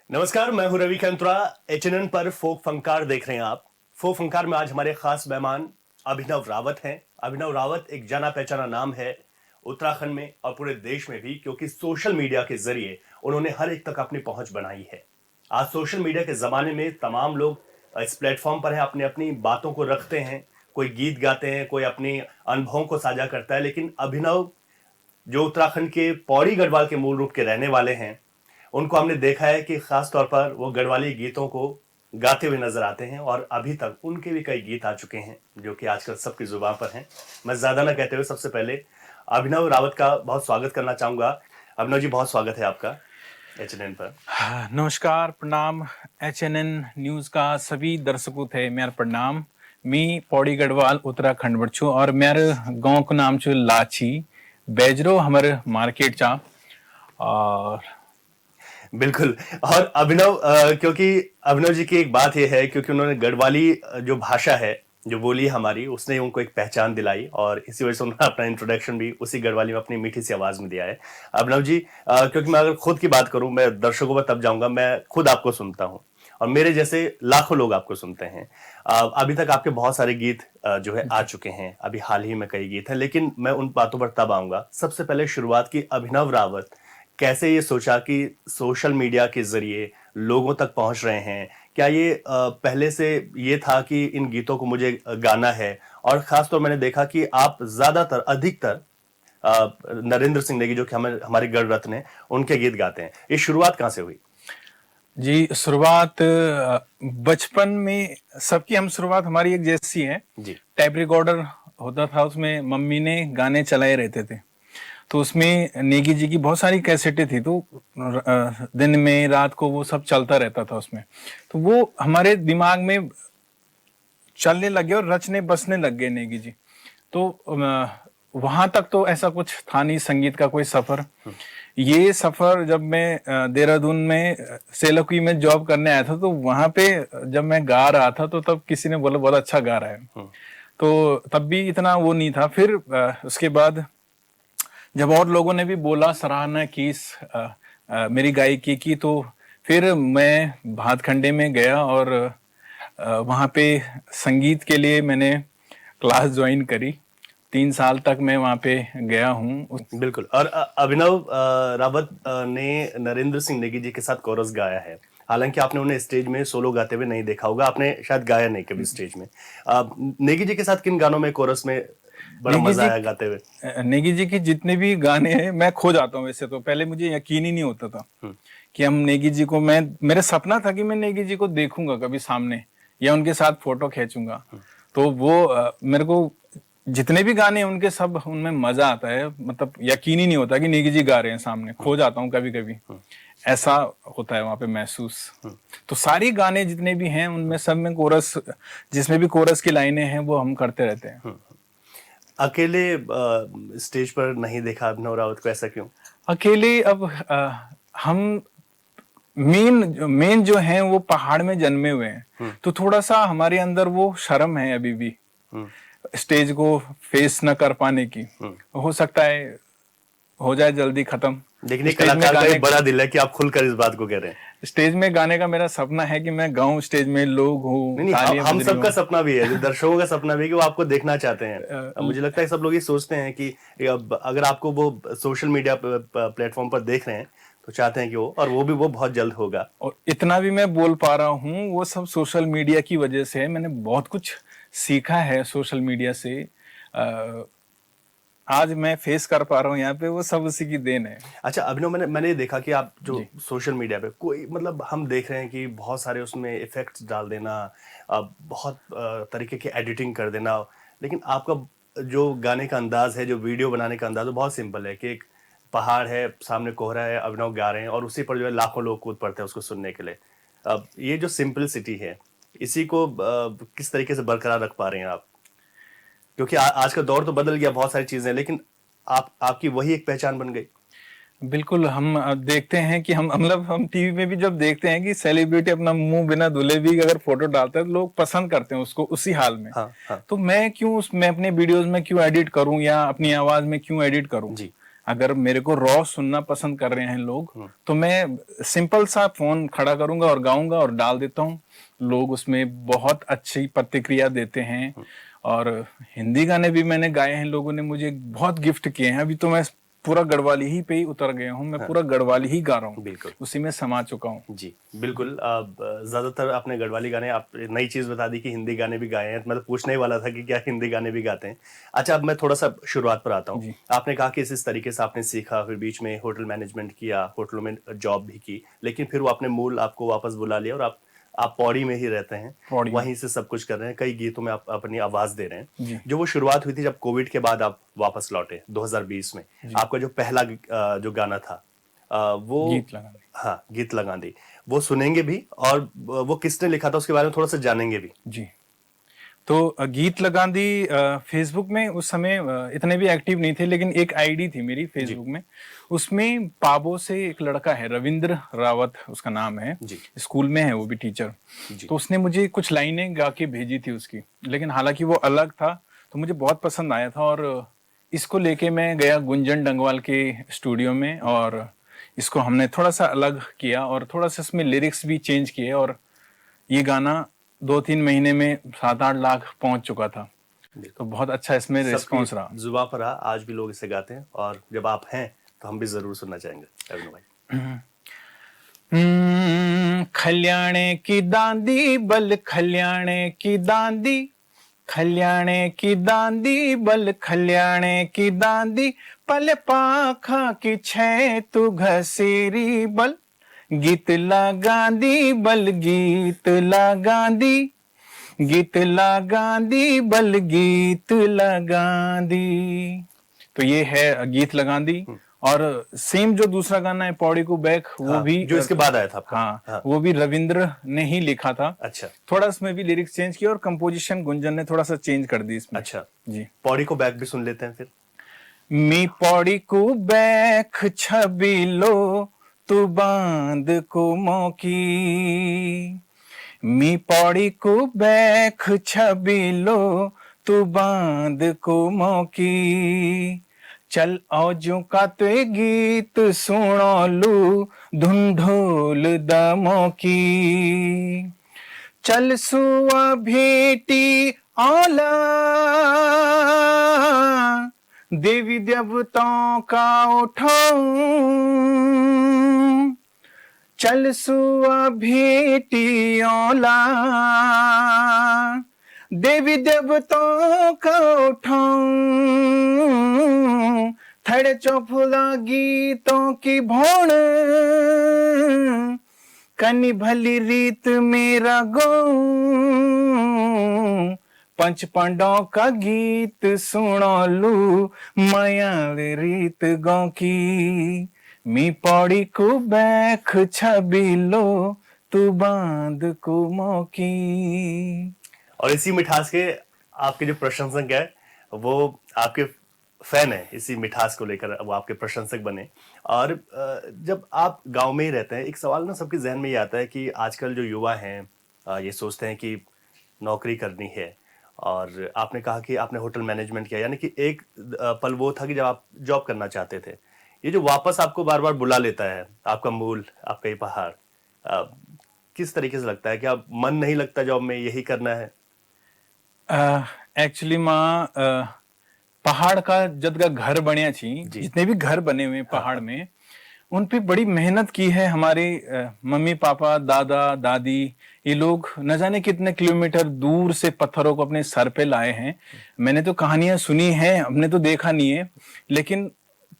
नमस्कार, मैं हूं रवि कंत्रा। एचएनएन पर फोक फंकार देख रहे हैं आप। फोक फंकार में आज हमारे खास मेहमान अभिनव रावत हैं। अभिनव रावत एक जाना पहचाना नाम है उत्तराखंड में और पूरे देश में भी, क्योंकि सोशल मीडिया के जरिए उन्होंने हर एक तक अपनी पहुंच बनाई है। आज सोशल मीडिया के जमाने में तमाम लोग इस प्लेटफॉर्म पर है, अपनी अपनी बातों को रखते हैं। कोई गीत गाते हैं, कोई अपनी अनुभवों को साझा करता है, लेकिन अभिनव जो उत्तराखंड के पौड़ी गढ़वाल के मूल रूप के रहने वाले हैं, उनको हमने देखा है कि खास तौर पर वो गढ़वाली गीतों को गाते हुए नजर आते हैं और अभी तक उनके भी कई गीत आ चुके हैं जो कि आजकल सबकी जुबान पर हैं। मैं ज्यादा ना कहते हुए सबसे पहले अभिनव रावत का बहुत स्वागत करना चाहूंगा। अभिनव जी, बहुत स्वागत है आपका एचएनएन पर। नमस्कार, प्रणाम। एचएनएन न्यूज का सभी दर्शकों थे मेरा प्रणाम। मी पौड़ी गढ़वाल उत्तराखंड बच्चों और मेरे गांव का नाम छो लाची बेजरो हमारे मार्केट चा। और बिल्कुल। और अभिनव क्योंकि अभिनव जी की एक बात यह है, क्योंकि उन्होंने गढ़वाली जो भाषा है, जो बोली है हमारी, उसने उनको एक पहचान दिलाई और इसी वजह से उन्होंने अपना इंट्रोडक्शन भी उसी गढ़वाली में अपनी मीठी सी आवाज में दिया है। अभिनव जी, क्योंकि मैं अगर खुद की बात करूं, मैं दर्शकों पर तब जाऊंगा, मैं खुद आपको सुनता हूं और मेरे जैसे लाखों लोग आपको सुनते हैं। अभी तक आपके बहुत सारे गीत जो है आ चुके हैं, अभी हाल ही में कई गीत हैं, लेकिन मैं उन बातों पर तब आऊंगा। सबसे पहले शुरुआत की अभिनव रावत कैसे ये सोचा कि सोशल मीडिया के जरिए लोगों तक पहुंच रहे हैं? क्या ये पहले से ये था कि इन गीतों को मुझे गाना है? और खासतौर मैंने देखा कि आप ज्यादातर अधिकतर नरेंद्र सिंह नेगी, जो कि हमारे गढ़ रत्न हैं, उनके गीत गाते हैं। ये शुरुआत कहाँ से हुई? जी, शुरुआत बचपन में सबकी हम शुरुआत हमारी एक जैसी है जी। टैप रिकॉर्डर होता था, उसमें मम्मी ने गाने चलाए रहते थे। तो उसमें नेगी जी की बहुत सारी कैसेटें थी, तो दिन में रात को वो सब चलता रहता था उसमें। तो वो हमारे दिमाग में चलने लगे और रचने बसने लग गए नेगी जी। तो वहां तक तो ऐसा कुछ था नहीं संगीत का कोई सफर। ये सफर जब मैं देहरादून में सेलकुई में जॉब करने आया था, तो वहां पे जब मैं गा रहा था तो तब किसी ने बोला बहुत अच्छा गा रहा है। तो तब भी इतना वो नहीं था। फिर उसके बाद जब और लोगों ने भी बोला, सराहना की मेरी गायकी की, तो फिर मैं भातखंडे में गया और वहाँ पे संगीत के लिए मैंने क्लास ज्वाइन करी। 3 साल तक मैं वहाँ पे गया हूँ। बिल्कुल। और अभिनव रावत ने नरेंद्र सिंह नेगी जी के साथ कोरस गाया है। हालांकि आपने उन्हें स्टेज में सोलो गाते हुए नहीं देखा होगा, आपने शायद गाया नहीं कभी स्टेज में। नेगी जी के साथ किन गानों में कोरस में बड़ा मजा आया गाते हुए? नेगी जी की जितने भी गाने हैं मैं खो जाता हूँ। वैसे तो पहले मुझे यकीन ही नहीं होता था कि हम नेगी जी को, मेरा सपना था कि मैं नेगी जी को देखूंगा कभी सामने या उनके साथ फोटो खींचूंगा। तो वो मेरे को जितने भी गाने हैं उनके, सब उनमें मजा आता है। मतलब यकीन ही नहीं होता कि नेगी जी गा रहे हैं सामने। खो जाता हूँ कभी कभी, ऐसा होता है वहां पे महसूस। तो सारी गाने जितने भी हैं उनमें सब में कोरस, जिसमें भी कोरस की लाइनें हैं वो हम करते रहते हैं। अकेले स्टेज पर नहीं देखा अभिनव रावत को, ऐसा क्यों? अकेले अब हम मेन जो हैं वो पहाड़ में जन्मे हुए हैं, तो थोड़ा सा हमारे अंदर वो शर्म है अभी भी स्टेज को फेस न कर पाने की। हो सकता है हो जाए जल्दी खत्म। लेकिन एक कलाकार का एक बड़ा दिल है कि आप खुलकर इस बात को कह रहे हैं। स्टेज में गाने का मेरा सपना है कि मैं गाऊं स्टेज में, लोग हो, हम सबका सपना भी है, दर्शकों का सपना भी है कि वो आपको देखना चाहते हैं। मुझे लगता है सब लोग ये सोचते हैं कि अगर आपको वो सोशल मीडिया प्लेटफॉर्म पर देख रहे हैं तो चाहते हैं कि वो बहुत जल्द होगा। और इतना भी मैं बोल पा रहा हूँ वो सब सोशल मीडिया की वजह से है। मैंने बहुत कुछ सीखा है सोशल मीडिया से। आज मैं फेस कर पा रहा हूँ यहाँ पे, वो सब उसी की देन है। अच्छा अभिनव, मैंने देखा कि आप जो सोशल मीडिया पे कोई, मतलब हम देख रहे हैं कि बहुत सारे उसमें इफेक्ट्स डाल देना, बहुत तरीके की एडिटिंग कर देना, लेकिन आपका जो गाने का अंदाज है, जो वीडियो बनाने का अंदाज है, बहुत सिंपल है कि एक पहाड़ है, सामने कोहरा है, अभिनव गा रहे हैं और उसी पर जो है लाखों लोग कूद पड़ते हैं उसको सुनने के लिए। अब ये जो सिंपलिसिटी है, इसी को किस तरीके से बरकरार रख पा रहे हैं आप? क्योंकि आज का दौर तो बदल गया, बहुत सारी चीजें, लेकिन आपकी वही एक पहचान बन गई। बिल्कुल। हम देखते हैं कि हम टीवी में भी जब देखते हैं कि सेलिब्रिटी अपना मुंह बिना धुले भी अगर फोटो डालता है तो लोग पसंद करते हैं उसको उसी हाल में। हाँ। तो मैं अपने वीडियोस में क्यों एडिट करूं या अपनी आवाज में क्यों एडिट करूं? जी। अगर मेरे को रॉ सुनना पसंद कर रहे हैं लोग तो मैं सिंपल सा फोन खड़ा करूंगा और गाऊंगा और डाल देता हूँ। लोग उसमें बहुत अच्छी प्रतिक्रिया देते हैं। और हिंदी गाने भी मैंने गाए हैं, लोगों ने मुझे बहुत गिफ्ट किए हैं। अभी तो मैं पूरा गढ़वाली ही पे ही उतर गया हूँ, मैं पूरा गढ़वाली ही गा रहा हूँ, बिल्कुल। उसी में समा चुका हूँ। जी बिल्कुल। अब ज्यादातर आपने गढ़वाली गाने, आप नई चीज बता दी कि हिंदी गाने भी गाए हैं। मैं तो पूछने ही वाला था कि क्या हिंदी गाने भी गाते हैं। अच्छा, अब मैं थोड़ा सा शुरुआत पर आता हूँ। जी। आपने कहा कि इस तरीके से आपने सीखा, फिर बीच में होटल मैनेजमेंट किया, होटलों में जॉब भी की, लेकिन फिर वो आपने मूल आपको वापस बुला लिया और आप पौड़ी में ही रहते हैं, पौड़ी में। वहीं से सब कुछ कर रहे हैं, कई गीतों में आप अपनी आवाज दे रहे हैं। जी। जो वो शुरुआत हुई थी जब कोविड के बाद आप वापस लौटे 2020 में, आपका जो पहला जो गाना था वो गीत लगा दे। हाँ, गीत लगा दी, वो सुनेंगे भी, और वो किसने लिखा था उसके बारे में थोड़ा सा जानेंगे भी। जी। तो गीत लगा दी फेसबुक में उस समय इतने भी एक्टिव नहीं थे, लेकिन एक आईडी थी मेरी फेसबुक में। उसमें पाबो से एक लड़का है, रविंद्र रावत उसका नाम है, जी। स्कूल में है वो भी टीचर। जी। तो उसने मुझे कुछ लाइनें गा के भेजी थी उसकी, लेकिन हालांकि वो अलग था, तो मुझे बहुत पसंद आया था। और इसको लेके मैं गया गुंजन डंगवाल के स्टूडियो में, और इसको हमने थोड़ा सा अलग किया और थोड़ा सा इसमें लिरिक्स भी चेंज किए, और ये गाना 2-3 महीने में 7-8 लाख पहुंच चुका था। तो बहुत अच्छा इसमें रिस्पॉन्स रहा। सबकी जुबां पर रहा, आज भी लोग इसे गाते हैं, और जब आप हैं तो हम भी जरूर सुनना चाहेंगे अभिनव भाई। खल्याणे की दांदी बल, खल्याणे की दांदी, खल्याणे की दांदी बल, खल्याणे की दांदी, पल पाखा की छै तू घसेरी बल, गीत लगांदी बल, गीत लगांदी, गीत लगांदी बल, गीत लगांदी। तो ये है गीत लगांदी। और सेम जो दूसरा गाना है पौड़ी को बैक, वो हाँ, भी जो इसके बाद आया था आपका। हाँ, वो भी रविंद्र ने ही लिखा था। अच्छा। थोड़ा इसमें भी लिरिक्स चेंज किया और कंपोजिशन गुंजन ने थोड़ा सा चेंज कर दी इसमें। अच्छा जी। पौड़ी को बैक भी सुन लेते हैं फिर। मी पौड़ी को बैक छबीलो, तू बांध को मौकी, मी पौड़ी को बैक छबीलो, तू बांध को मौकी, चल औजों का ते गीत सुनो धुन ढोल दमों की, चल सुआ भेटी औला, देवी देवताओं का उठाऊं, चल सुआ भेटी औला, देवी देवताओं का उठाऊं, थड़े चौफुला गीतों की भोण, कनी भली रीत मेरा गाऊं, पंच पांडवों का गीत सुनो लू, मयाल रीत गाँव की, मी पौड़ी को बैख छबीलो, तू बांध को मौकी। और इसी मिठास के आपके जो प्रशंसक है वो आपके फैन है, इसी मिठास को लेकर वो आपके प्रशंसक बने। और जब आप गांव में ही रहते हैं, एक सवाल ना सबके जहन में ये आता है कि आजकल जो युवा हैं ये सोचते हैं कि नौकरी करनी है, और आपने कहा कि आपने होटल मैनेजमेंट किया, यानी कि एक पल वो था कि जब आप जॉब करना चाहते थे। ये जो वापस आपको बार बार बुला लेता है, आपका मूल, आपका ये पहाड़, किस तरीके से लगता है कि अब मन नहीं लगता जॉब में, यही करना है? एक्चुअली माँ पहाड़ का जद का घर बने छी, जितने भी घर बने हुए पहाड़ में, उन पे बड़ी मेहनत की है हमारे मम्मी पापा, दादा दादी। ये लोग न जाने कितने किलोमीटर दूर से पत्थरों को अपने सर पे लाए हैं। मैंने तो कहानियां सुनी हैं, हमने तो देखा नहीं है, लेकिन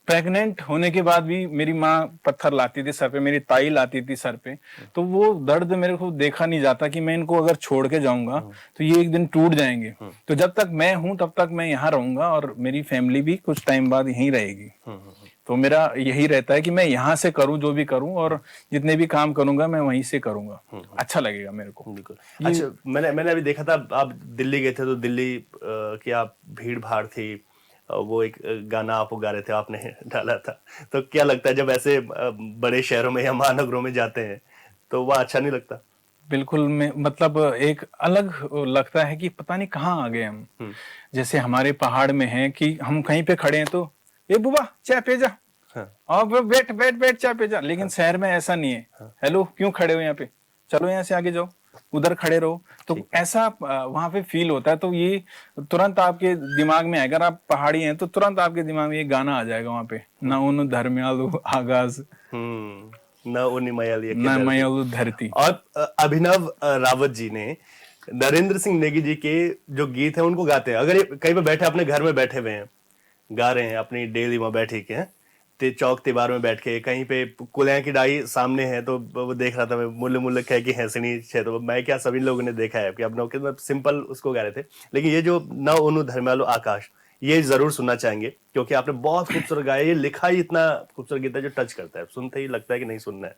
प्रेग्नेंट होने के बाद भी मेरी माँ पत्थर लाती थी सर पे, मेरी ताई लाती थी सर पे। तो वो दर्द मेरे को देखा नहीं जाता कि मैं इनको अगर छोड़ के जाऊंगा तो ये एक दिन टूट जाएंगे। तो जब तक मैं हूं तब तक मैं यहाँ रहूंगा, और मेरी फैमिली भी कुछ टाइम बाद यहीं रहेगी। तो मेरा यही रहता है कि मैं यहाँ से करूं जो भी करूं, और जितने भी काम करूंगा मैं वहीं से करूंगा, अच्छा लगेगा मेरे को। बिल्कुल। अच्छा, मैंने अभी देखा था आप दिल्ली गए थे, तो दिल्ली की आप भीड़ भाड़ थी, वो एक गाना आप गा रहे थे, आपने डाला था। तो क्या लगता है जब ऐसे बड़े शहरों में या महानगरों में जाते हैं तो वह अच्छा नहीं लगता? बिल्कुल, में मतलब एक अलग लगता है कि पता नहीं कहाँ आ गए हम। जैसे हमारे पहाड़ में है कि हम कहीं पे खड़े हैं तो ए बुआ चाय पे जा, हाँ, और बैठ बैठ बैठ चाय पे जा। लेकिन शहर में ऐसा नहीं है, हेलो क्यों खड़े हो यहाँ पे, चलो यहाँ से आगे जाओ, उधर खड़े रहो। तो ठीक। ऐसा वहां पे फील होता है। तो ये तुरंत आपके दिमाग में, अगर आप पहाड़ी हैं तो तुरंत आपके दिमाग में ये गाना आ जाएगा वहां पे, ना उन धर्म्यालु आगाज, न उन्नी मयाली के ना धरती। मयालु धरती। और अभिनव रावत जी ने नरेंद्र सिंह नेगी जी के जो गीत हैं उनको गाते हैं। अगर ये कहीं पे बैठे, अपने घर में बैठे हुए हैं, गा रहे हैं अपनी डेली में बैठे के, ते चौक दीवार में बैठ के, कहीं पे कुलिया की डाई सामने है तो वो देख रहा था, मैं मुल्ले मुल्ले कह की हंसनी छे, तो मैं क्या सभी लोगों ने देखा है कि अभिनव के सिंपल उसको गा रहे थे। लेकिन ये जो न उनु धर्मालु आकाश, ये जरूर सुनना चाहेंगे क्योंकि आपने बहुत खूबसूरत गाया। ये लिखा ही इतना खूबसूरत गीत है जो टच करता है, सुनते ही लगता है कि नहीं सुनना है।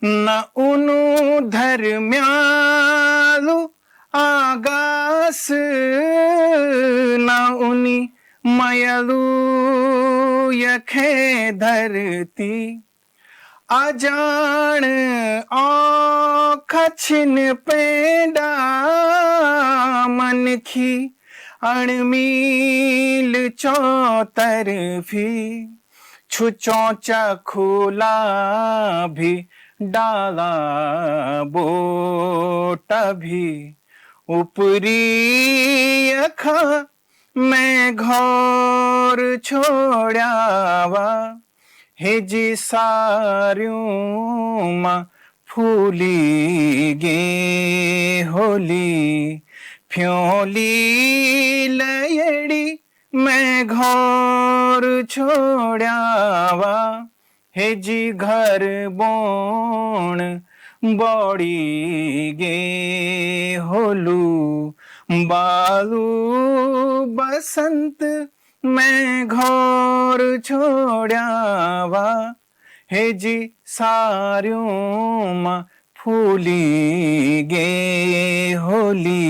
न उनु धर्म्यालु आगास, न उनी मयलु यखे धरती, अजान खचिन पेंडा मनखी, अणमील चौतरफी, छुचौचा खुला भी डाला बोटा भी, ऊपरी अखा मैं घोर छोड़ावा, हेजी सार्यूं मा फूली गे होली, फ्योली लयड़ी मैं घोर छोड़ावा, हेजी घर बोण बड़ी गे होलू, बालू बसंत मैं घोर छोड़ावा, हेजी सार्यूं मा फूली गे होली।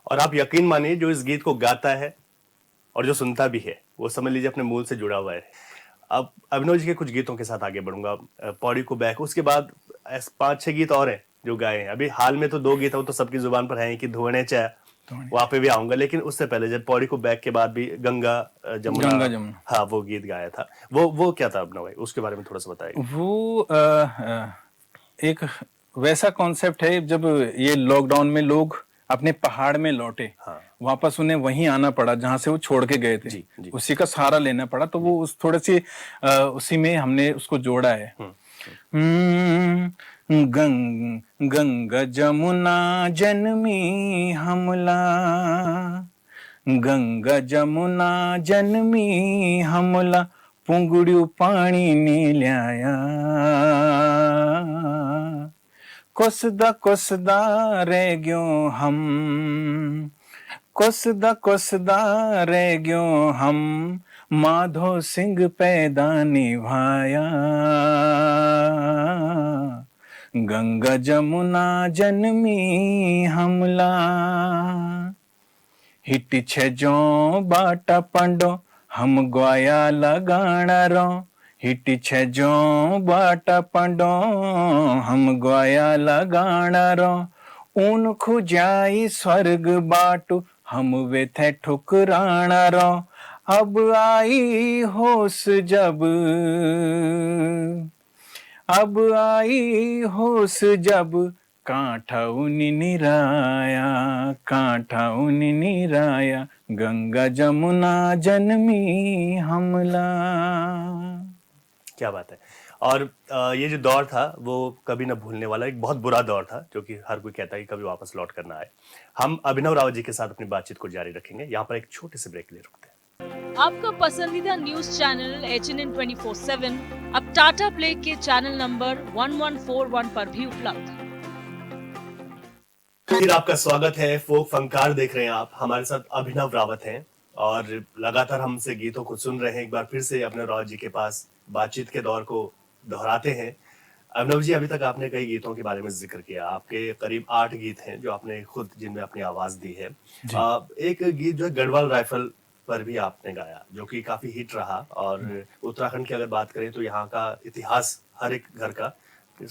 और आप यकीन मानिए, जो इस गीत को गाता है और जो सुनता भी है, वो समझ लीजिए अपने मूल से जुड़ा हुआ है। अब अभिनव जी के कुछ गीतों के साथ आगे बढ़ूंगा, पौड़ी को बैक, उसके बाद 5-6 गीत और हैं जो गाए हैं। अभी हाल में तो 2 गीत वो तो सबकी जुबान पर हैं कि धुआने चाह, वहां पे भी आऊंगा। लेकिन उससे पहले जब पौड़ी को बैक के बाद भी गंगा गंगा जमुना, जमुना, हाँ वो गीत गाया था, वो क्या था अभिनव भाई, उसके बारे में थोड़ा सा बताइए। वो एक वैसा कॉन्सेप्ट है, जब ये लॉकडाउन में लोग अपने पहाड़ में लौटे, हाँ, वापस उन्हें वहीं आना पड़ा जहां से वो छोड़ के गए थे, जी, जी। उसी का सहारा लेना पड़ा। तो वो उस थोड़े सी उसी में हमने उसको जोड़ा है। गंगा जमुना जन्मी हमला, गंगा जमुना जन्मी हमला, पुंगड़ियों पानी ने ल्याया, कोसदा रह गयो हम, कोसदा रह गयो हम, माधो सिंह पैदा निभाया, गंगा जमुना जन्मी हमला, हिट छे जो बाटा पंडो हम ग्वाया लगाना रो, हिट छे जो बाटा पंडो हम ग्वाया लगाना रो, ऊन खुजाई स्वर्ग बाटू हम वे थे ठुकराना रो, अब आई होश जब, अब आई होश जब, कांठा उनी निराया, कांठा उनी निराया, गंगा जमुना जन्मी हमला। क्या बात है। और ये जो दौर था वो कभी ना भूलने वाला, एक बहुत बुरा दौर था जो कि हर कोई कहता है कि कभी वापस लौट कर ना आए। हम अभिनव रावत जी के साथ अपनी बातचीत को जारी रखेंगे, यहाँ पर एक छोटे से ब्रेक के लिए रुकते हैं। आपका पसंदीदा न्यूज चैनल HNN 24/7 अब टाटा प्ले के चैनल नंबर 1141 पर भी उपलब्ध है। फिर आपका स्वागत है। फोक फंकार देख रहे हैं आप, हमारे साथ अभिनव रावत हैं और लगातार हमसे गीतों को सुन रहे हैं। एक बार फिर से अभिनव रावत जी के पास बातचीत के दौर को दोहराते हैं। अभिनव जी, अभी तक आपने कई गीतों के बारे में जिक्र किया, आपके करीब 8 गीत हैं जो आपने खुद जिनमें अपनी आवाज दी है। एक गीत जो है गढ़वाल राइफल पर भी आपने गाया जो कि काफी हिट रहा। और उत्तराखंड की अगर बात करें तो यहाँ का इतिहास हर एक घर का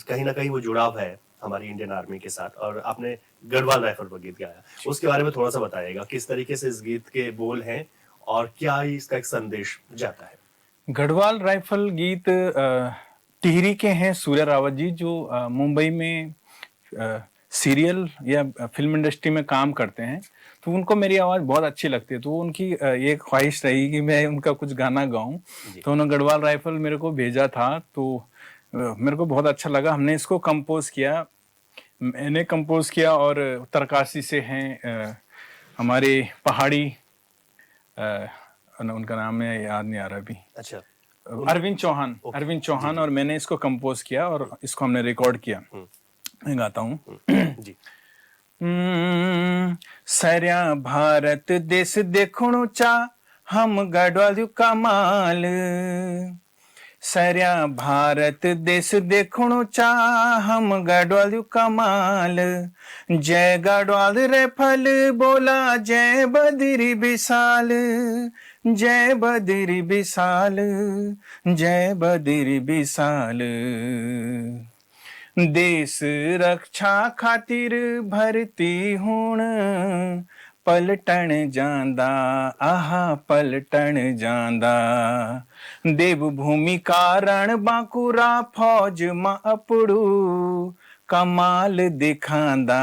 कहीं ना कहीं वो जुड़ाव है हमारी इंडियन आर्मी के साथ, और आपने गढ़वाल राइफल पर गीत गाया, उसके बारे में थोड़ा सा बताइएगा, किस तरीके से इस गीत के बोल हैं और क्या ही इसका एक संदेश जाता है। गढ़वाल राइफल गीत टिहरी के हैं सूर्य रावत जी, जो मुंबई में सीरियल या फिल्म इंडस्ट्री में काम करते हैं। तो उनको मेरी आवाज़ बहुत अच्छी लगती है, तो उनकी ये ख्वाहिश रही कि मैं उनका कुछ गाना गाऊं। तो उन्होंने गढ़वाल राइफल मेरे को भेजा था, तो मेरे को बहुत अच्छा लगा। हमने इसको कंपोज किया, मैंने कंपोज किया, और उत्तरकाशी से हैं हमारे पहाड़ी, उनका नाम है याद नहीं आ रहा अभी, अच्छा, अरविंद चौहान, और मैंने इसको कंपोज किया और इसको हमने रिकॉर्ड किया। मैं गाता हूँ। जी। सरया भारत देश देखणो चा हम गढ़वाल कमाल, सरया भारत देश देखणो चा हम गढ़वाल कमाल, जय गढ़वाल राइफल बोला जय बद्री विशाल, जय बद्री विशाल, जय बद्री विशाल। देश रक्षा खातिर भर्ती हुण पलटन जांदा, आहा पलटन जांदा, देवभूमि कारण बांकुरा फौज मा अपड़ू कमाल दिखांदा,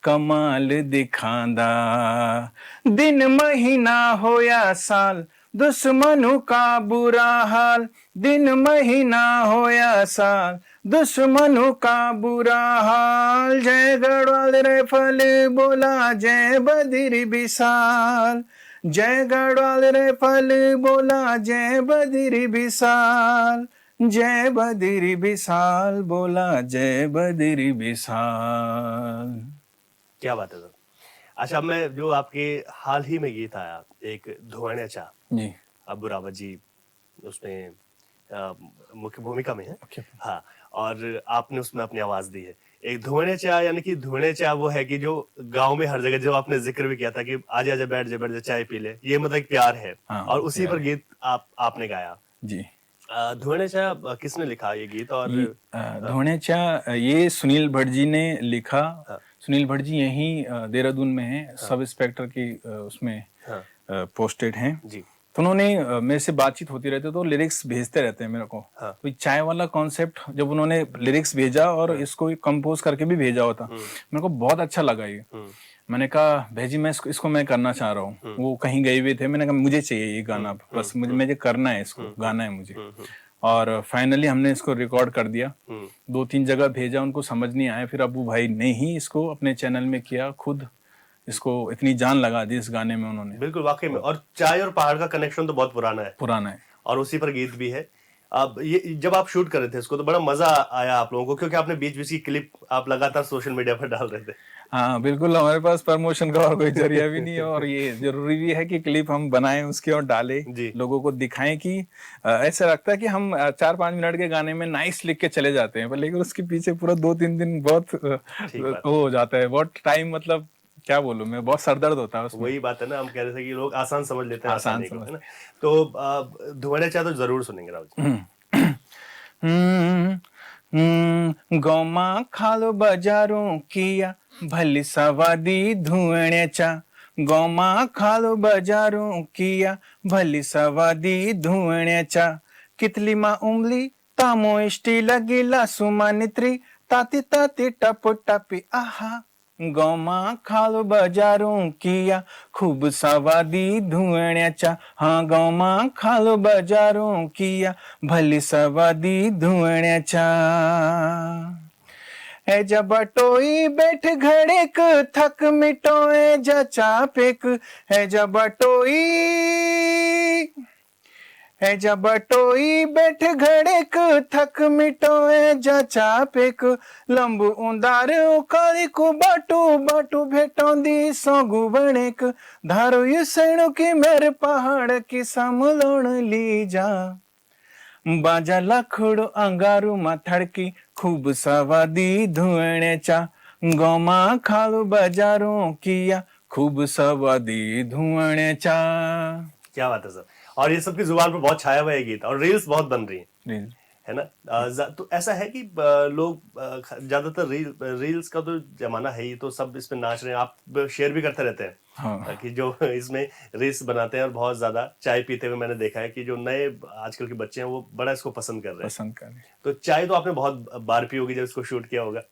कमाल दिखांदा। दिन महीना होया साल दुश्मनों का बुरा हाल, दिन महीना होया साल दुश्मनों का बुरा हाल, जय गढ़वाल राइफल बोला जय बद्री विशाल, जय गढ़वाल राइफल बोला जय बद्री विशाल, जय बद्री विशाल बोला जय बद्री विशाल। क्या बात है सर। अच्छा, मैं जो आपके हाल ही में गीत आया एक धुआण्याचा जी, अब्बू रावत जी उसमें मुख्य भूमिका में है, हाँ, और आपने उसमें अपनी आवाज दी है। एक धुआण्याचा, यानी कि धुआण्याचा वो है कि जो गांव में हर जगह, जो आपने जिक्र भी किया था कि आजा आजा बैठ जा चाय पी ले, ये मतलब एक प्यार है। हाँ, और उसी प्यार पर गीत आपने गाया जी। धुआण्याचा किसने लिखा ये गीत? और धुआण्याचा ये सुनील भट्ट जी ने लिखा। हाँ। सुनील भट्ट जी यहीं देहरादून में हैं, सब इंस्पेक्टर की उसमें पोस्टेड हैं। जी। तो उन्होंने मेरे से बातचीत होती रहती है, तो लिरिक्स भेजते रहते हैं मेरे को। हाँ। तो चाय वाला कॉन्सेप्ट जब उन्होंने लिरिक्स भेजा और इसको कंपोज करके भी भेजा होता, मेरे को बहुत अच्छा लगा ये। मैंने कहा भाई मैं इसको मैं करना चाह रहा हूँ। वो कहीं गए हुए थे, मैंने कहा मुझे चाहिए ये गाना, बस मुझे करना है, इसको गाना है मुझे। और फाइनली हमने इसको रिकॉर्ड कर दिया, 2-3 जगह भेजा, उनको समझ नहीं आया। फिर अब्बू भाई ने ही इसको अपने चैनल में किया, खुद इसको इतनी जान लगा दी इस गाने में उन्होंने। बिल्कुल, वाकई में। और चाय और पहाड़ का कनेक्शन तो बहुत पुराना है और उसी पर गीत भी है। अब ये जब आप शूट कर रहे थे इसको, तो बड़ा मजा आया आप लोगों को, क्योंकि आपने बीच बीच की क्लिप आप लगातार सोशल मीडिया पर डाल रहे थे। हाँ बिल्कुल, हमारे पास प्रमोशन का और कोई जरिया भी नहीं है, और ये जरूरी भी है कि क्लिप हम बनाएं उसके और डालें, लोगों को दिखाएं कि ऐसा लगता है कि हम 4-5 मिनट के गाने में नाइस लिख के चले जाते हैं, पर लेकिन उसके पीछे पूरा 2-3 दिन बहुत वो हो जाता है, बहुत टाइम, मतलब क्या बोलूं मैं, बहुत सरदर्द होता है उसमें। वही बात है ना, हम कह रहे थे कि लोग आसान समझ लेते हैं, आसान समझ, है ना। तो धुआण्याचा तो जरूर सुनेंगे राव जी। गोमा खालो बाजारों किया भली सवादी धुआण्याचा, गोमा खालो बाजारों किया भली सवादी धुआण्याचा, कितली मा उमली तामो इष्टी लगीला सुमानित्री, ताती ताती टप टपी आहा, गोमा खालो बाजारों किया खूब सवादी धुआण्याचा, हाँ गोमा खालो बाजारों किया भली सवादी धुआण्याचा। है जब बटोई बैठ घड़ेक थक मिटोए जा चापेक, है जब बटोई, है जब बटोई बैठ घड़ेक थक मिटोए जा चापेक, लंबू उंदार काली को बाटू बाटू भेटोंदी सोगु बणेक, धारो युसेणु की मेरे पहाड़ की समलोण ली जा, बाजा लाखड़ो अंगारू माथड़की खूब सवादी धुआण्याचा, गोमा खालो बाजारों किया खूब सवादी धुआण्याचा। क्या बात है सर। और ये सबकी जुबान पर बहुत छाया हुआ है गीत, और रील्स बहुत बन रही हैं, है ना। तो ऐसा है कि लोग ज्यादातर रील्स का तो जमाना है ही, तो सब इसमें नाच रहे हैं, आप शेयर भी करते रहते हैं हाँ कि जो इसमें रील्स बनाते हैं, और बहुत ज्यादा चाय पीते हुए मैंने देखा है कि जो नए आजकल के बच्चे हैं वो बड़ा इसको पसंद कर रहे हैं। पसंद करें। तो चाय तो आपने बहुत बार पी होगी जब इसको शूट किया होगा।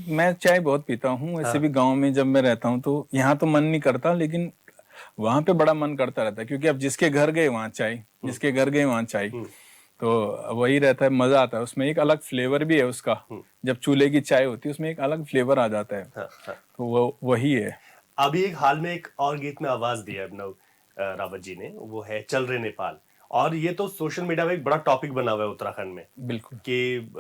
मैं चाय बहुत पीता हूँ, वैसे हाँ। भी गांव में जब मैं रहता हूँ तो यहाँ तो मन नहीं करता, लेकिन वहां पे बड़ा मन करता रहता है, क्योंकि अब जिसके घर गए वहाँ चाय, जिसके घर गए वहाँ चाय, तो वही रहता है, मजा आता है उसमें। एक अलग फ्लेवर भी है उसका, जब चूल्हे की चाय होती है उसमें एक अलग फ्लेवर आ जाता है। हाँ, हाँ। तो वो वही है। अभी एक हाल में एक और गीत में आवाज दिया अभिनव रावत जी ने, वो है चल रहे नेपाल, और ये तो सोशल मीडिया में एक बड़ा टॉपिक बना हुआ है उत्तराखंड में बिल्कुल। कि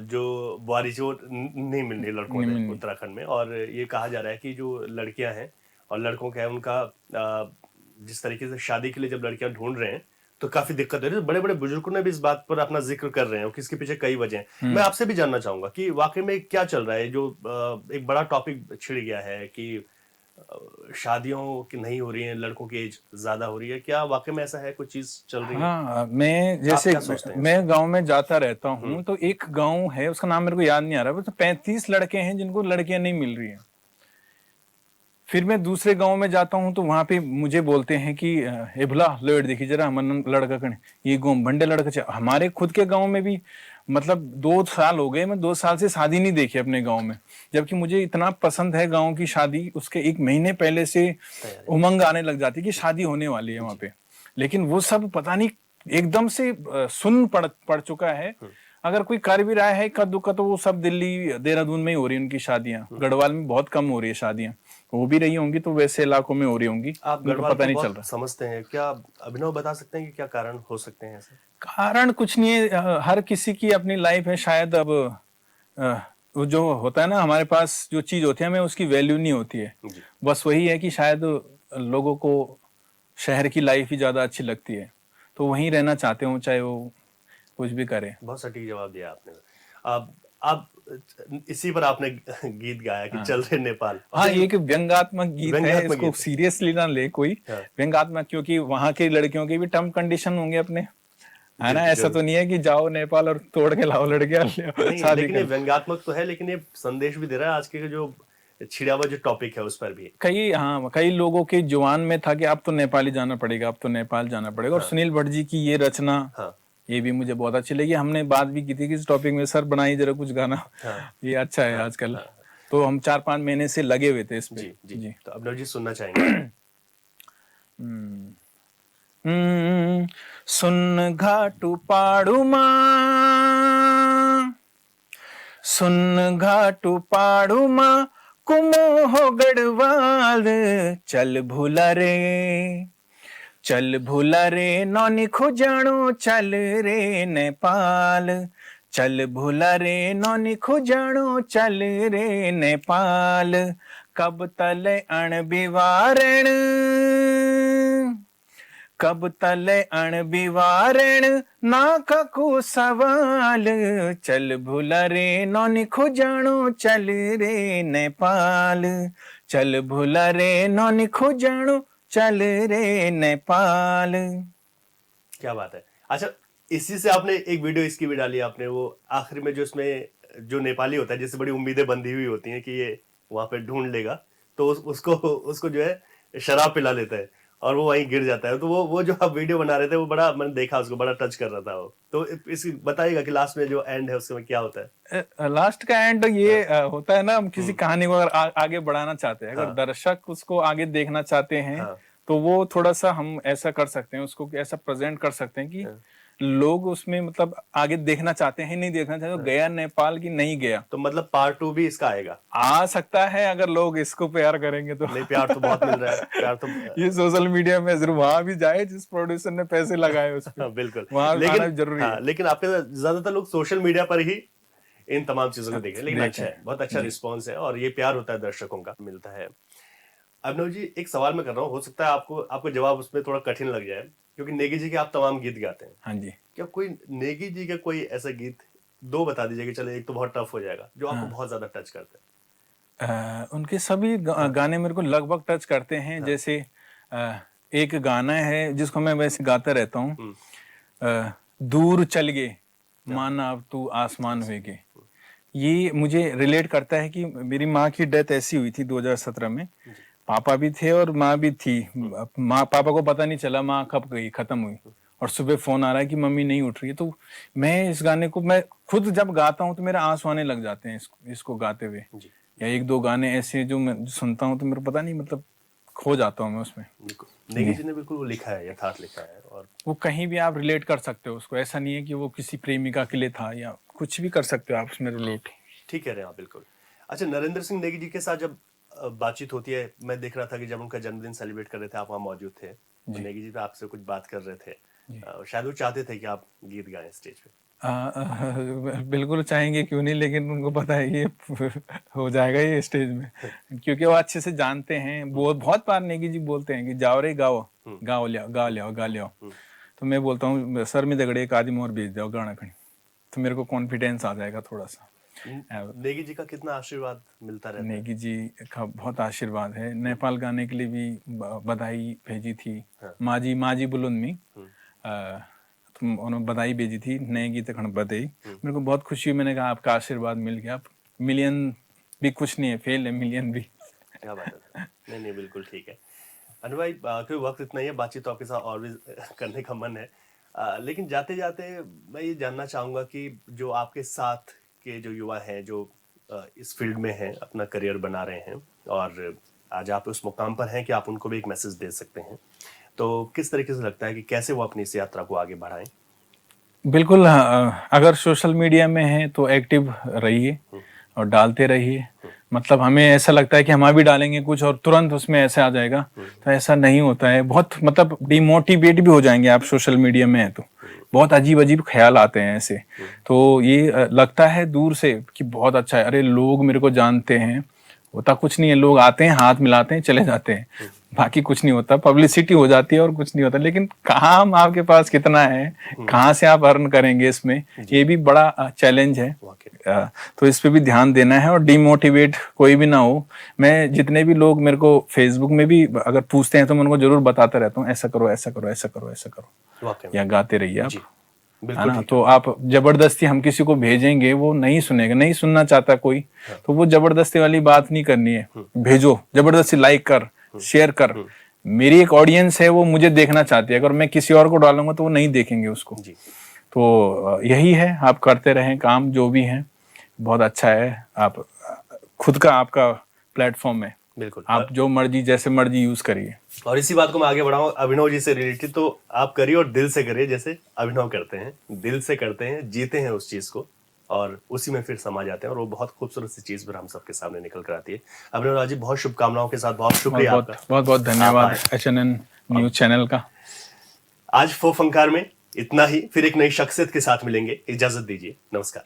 जो बारिश वो नहीं मिल रही लड़कों नहीं ने मिल- उत्तराखंड में, और ये कहा जा रहा है कि जो लड़कियां हैं और लड़कों का है उनका जिस तरीके से शादी के लिए जब लड़कियां ढूंढ रहे हैं तो काफी दिक्कत हो रही है। बड़े बड़े बुजुर्गों ने भी इस बात पर अपना जिक्र कर रहे हैं कि इसके पीछे कई वजह हैं। मैं आपसे भी जानना चाहूंगा कि वाकई में क्या चल रहा है, जो एक बड़ा टॉपिक छिड़ गया है कि शादियों की नहीं हो रही है, लड़कों की एज ज्यादा हो रही है, क्या वाकई में ऐसा है, कोई चीज चल रही है? हाँ, मैं जैसे क्या सोचते हैं मैं गांव में जाता रहता हूँ, तो एक गांव है, उसका नाम मेरे को याद नहीं आ रहा, तो 35 लड़के हैं जिनको लड़कियां नहीं मिल रही हैं। फिर मैं दूसरे गांव में जाता हूँ तो वहां पे मुझे बोलते हैं कि एभला लेट देखी जरा मन लड़का कण ये गाँव भंडे लड़का। हमारे खुद के गांव में भी मतलब 2 साल हो गए, मैं 2 साल से शादी नहीं देखी अपने गांव में, जबकि मुझे इतना पसंद है गांव की शादी। उसके 1 महीने पहले से उमंग आने लग जाती है कि शादी होने वाली है वहां पे, लेकिन वो सब पता नहीं एकदम से सुन्न पड़ चुका है। अगर कोई कर भी रहा है इक्का दुक्का तो वो सब दिल्ली देहरादून में ही हो रही है उनकी शादियां। गढ़वाल में बहुत कम हो रही है शादियां, हो भी रही होंगी तो वैसे इलाकों में हो रही होंगी, आप उनको गढ़वाल पता को नहीं चल बहुत रहा। समझते हैं, क्या अभिनव बता सकते हैं कि क्या कारण हो सकते हैं ऐसे? कारण कुछ नहीं है, हर किसी की अपनी लाइफ है शायद। अब वो जो होता है ना, हमारे पास जो चीज होती है हमें उसकी वैल्यू नहीं होती है। जी। बस वही है कि शायद लोगों को शहर की लाइफ ही ज्यादा अच्छी लगती है, तो वहीं रहना चाहते हो चाहे वो कुछ भी करे। बहुत सटीक जवाब दिया आपने। अब इसी पर आपने गीत गाया कि चल रहे नेपाल। हाँ, ये एक व्यंग्यात्मक गीत है, व्यंग्यात्मक इसको गीत। सीरियसली ना ले कोई। हाँ। व्यंग्यात्मक क्योंकि वहां की लड़कियों के भी टर्म कंडीशन होंगे अपने, है ना। जी, ऐसा तो नहीं है कि जाओ नेपाल और तोड़ के लाओ लड़कियां नहीं, शादी लेकिन ये कर। व्यंग्यात्मक तो है, लेकिन ये संदेश भी दे रहा है आज के जो छिड़ा हुआ जो टॉपिक है उस पर भी। कई लोगों के जुबान में था कि अब तो नेपाली जाना पड़ेगा, अब तो नेपाल जाना पड़ेगा। और सुनील भट्ट जी की ये रचना, हाँ। ये भी मुझे बहुत अच्छी लगी। हमने बात भी की थी कि इस टॉपिक में सर बनाई जरा कुछ गाना। हाँ। ये अच्छा है आजकल। तो हम 4-5 महीने से लगे हुए थे इस पे। जी जी। तो अभिनव जी सुनना चाहेंगे? सुन घाटू पाड़ुमा, सुन घाटू पाड़ुमा कुमोह गढ़वाल, चल भूला रे, चल भूला रे नौनी खुजाणो, चल रे नेपाल, चल भूला रे नौनी खुजाणो, चल रे नेपाल। कब तले अण बिवारण, कब तले अण बिवारण ना ककू सवाल, चल भूला रे नौनी खुजाणो, चल रे नेपाल, चल भूला रे नौनी खुजाणो, चल रे नेपाल। क्या बात है। अच्छा, इसी से आपने एक वीडियो इसकी भी डाली आपने, वो आखिर में जो इसमें जो नेपाली होता है जिससे बड़ी उम्मीदें बंधी हुई होती हैं कि ये वहां पे ढूंढ लेगा, तो उसको जो है शराब पिला लेता है और वो वहीं गिर जाता है। तो वो जो आप वीडियो बना रहे थे वो बड़ा, मैंने देखा उसको, बड़ा टच कर रहा था वो। तो इसकी बताइएगा कि लास्ट में जो एंड है उसमें क्या होता है? लास्ट का एंड ये होता है ना, हम किसी कहानी को अगर आगे बढ़ाना चाहते हैं, अगर दर्शक उसको आगे देखना चाहते हैं, तो वो थोड़ा सा हम ऐसा कर सकते हैं, उसको ऐसा प्रेजेंट कर सकते हैं कि लोग उसमें मतलब आगे देखना चाहते हैं, नहीं देखना चाहते तो गया नेपाल की नहीं गया। तो मतलब पार्ट 2 भी इसका आएगा? आ सकता है अगर लोग इसको प्यार करेंगे तो। नहीं, प्यार तो बहुत मिल रहा है, प्यार तो ये सोशल मीडिया में जरूर वहां भी जाए जिस प्रोड्यूसर ने पैसे लगाए उस पे। बिल्कुल, वहां लेकिन जरूरी है। लेकिन आपके ज्यादातर लोग सोशल मीडिया पर ही इन तमाम चीजों को देख रहे हैं, लेकिन अच्छा है, बहुत अच्छा रिस्पॉन्स है और ये प्यार होता है दर्शकों का, मिलता है। अभिनव जी, एक सवाल मैं कर रहा हूँ, हो सकता है आपको जवाब उसमें थोड़ा कठिन लग जाए, क्योंकि नेगी जी के आप तमाम गीत गाते हैं। हाँ जी। क्या कोई नेगी जी का कोई ऐसा गीत 2 बता दीजिए कि चले, एक तो बहुत टफ हो जाएगा, जो आपको बहुत ज्यादा टच करते हैं? उनके सभी गाने मेरे को लगभग टच करते हैं। जैसे एक गाना है जिसको मैं वैसे गाता रहता हूँ, दूर चल गए, माना अब तू आसमान हुएगे, ये मुझे रिलेट करता है कि मेरी माँ की डेथ ऐसी हुई थी 2017 में। पापा भी थे और माँ भी थी। माँ पापा को पता नहीं चला माँ कब गई, खत्म हुई, और सुबह फोन आ रहा है कि मम्मी नहीं उठ रही है। तो मैं इस गाने को, मैं खुद जब गाता हूँ तो मेरे आंसू आने लग जाते हैं इसको गाते हुए। या एक दो गाने ऐसे जो मैं सुनता हूँ तो मेरे पता नहीं, मतलब खो जाता हूँ मैं उसमें। बिल्कुल नेगी जी ने बिल्कुल वो लिखा है, यथार्थ लिखा है, और वो कहीं भी आप रिलेट कर सकते हो उसको। ऐसा नहीं है कि वो किसी प्रेमिका के लिए था, या कुछ भी कर सकते हो आप उसमें रिलेट। ठीक कह रहे हैं आप बिल्कुल। अच्छा, नरेंद्र सिंह नेगी जी के साथ जब बातचीत होती है, मैं देख रहा था कि जब उनका जन्मदिन सेलिब्रेट कर रहे थे, आप वहाँ मौजूद थे, तो नेगी जी तो आपसे कुछ बात कर रहे थे। शायद वो चाहते थे कि आप गीत गाएं स्टेज पे। बिल्कुल चाहेंगे, क्यों नहीं, लेकिन उनको पता है ये हो जाएगा ये स्टेज में, क्योंकि वो अच्छे से जानते हैं। बहुत बार नेगी जी बोलते हैं कि जाओ रे गाओ, गाओ लियाओ, गा लियाओ। तो मैं बोलता हूँ सर में दगड़े एक आदमी और भेज दो गाना कहीं, तो मेरे को कॉन्फिडेंस आ जाएगा थोड़ा सा। नेगी जी का कितना आशीर्वाद मिलता रहता है? नेगी जी का बहुत आशीर्वाद है। नेपाल गाने के लिए भी बधाई भेजी थी। माजी बुलुनमी, उन्होंने बधाई भेजी थी, नए गीत खंड बधाई। मेरे को बहुत खुशी हुई, मैंने कहा आपका आशीर्वाद मिल गया। मिलियन भी कुछ नहीं है, फेल है मिलियन भी। क्या बात है। नहीं बिल्कुल ठीक है। अनु भाई, कोई वक्त इतना ही है, बातचीत तो आपके साथ और भी करने का मन है, लेकिन जाते जाते मैं ये जानना चाहूंगा कि जो आपके साथ के जो युवा हैं, जो इस फील्ड में हैं, अपना करियर बना रहे हैं, और आज आप उस मुकाम पर हैं कि आप उनको भी एक मैसेज दे सकते हैं, तो किस तरीके से लगता है कि कैसे वो अपनी इस यात्रा को आगे बढ़ाएं? बिल्कुल, अगर सोशल मीडिया में है तो एक्टिव रहिए और डालते रहिए। मतलब हमें ऐसा लगता है कि हम अभी डालेंगे कुछ और तुरंत उसमें ऐसे आ जाएगा, तो ऐसा नहीं होता है। बहुत मतलब डिमोटिवेट भी हो जाएंगे आप सोशल मीडिया में है तो। बहुत अजीब अजीब ख्याल आते हैं ऐसे। तो ये लगता है दूर से कि बहुत अच्छा है, अरे लोग मेरे को जानते हैं, होता कुछ नहीं है। लोग आते हैं, हाथ मिलाते हैं, चले जाते हैं, बाकी कुछ नहीं होता। पब्लिसिटी हो जाती है और कुछ नहीं होता। लेकिन काम आपके पास कितना है, कहाँ से आप अर्न करेंगे, इसमें ये भी बड़ा चैलेंज है। तो इस पे भी ध्यान देना है, और डिमोटिवेट कोई भी ना हो। मैं जितने भी लोग मेरे को फेसबुक में भी अगर पूछते हैं तो मैं उनको जरूर बताता रहता हूँ, ऐसा करो ऐसा करो ऐसा करो ऐसा करो, या गाते रहिए आप, है ना। तो आप जबरदस्ती हम किसी को भेजेंगे, वो नहीं सुनेगा, नहीं सुनना चाहता कोई, तो वो जबरदस्ती वाली बात नहीं करनी है। भेजो जबरदस्ती, लाइक कर, शेयर कर। मेरी एक ऑडियंस है, वो मुझे देखना चाहती है। अगर मैं किसी और को डालूंगा तो वो नहीं देखेंगे उसको। तो यही है, आप करते रहें काम जो भी है, बहुत अच्छा है। आप खुद का आपका प्लेटफॉर्म है, बिल्कुल, आप जो मर्जी जैसे मर्जी यूज करिए। और इसी बात को मैं आगे बढ़ाऊं अभिनव जी से रिलेटेड, तो आप करिए और दिल से करिए, जैसे अभिनव करते हैं, दिल से करते हैं, जीते हैं उस चीज को, और उसी में फिर समा जाते हैं, और वो बहुत खूबसूरत सी चीज फिर हम सबके सामने निकल कर आती है। अभिनव राज जी, बहुत शुभकामनाओं के साथ बहुत शुक्रिया आपका। बहुत बहुत धन्यवाद HNN न्यूज चैनल का। आज फो फंकार में इतना ही, फिर एक नई शख्सियत के साथ मिलेंगे, इजाजत दीजिए, नमस्कार।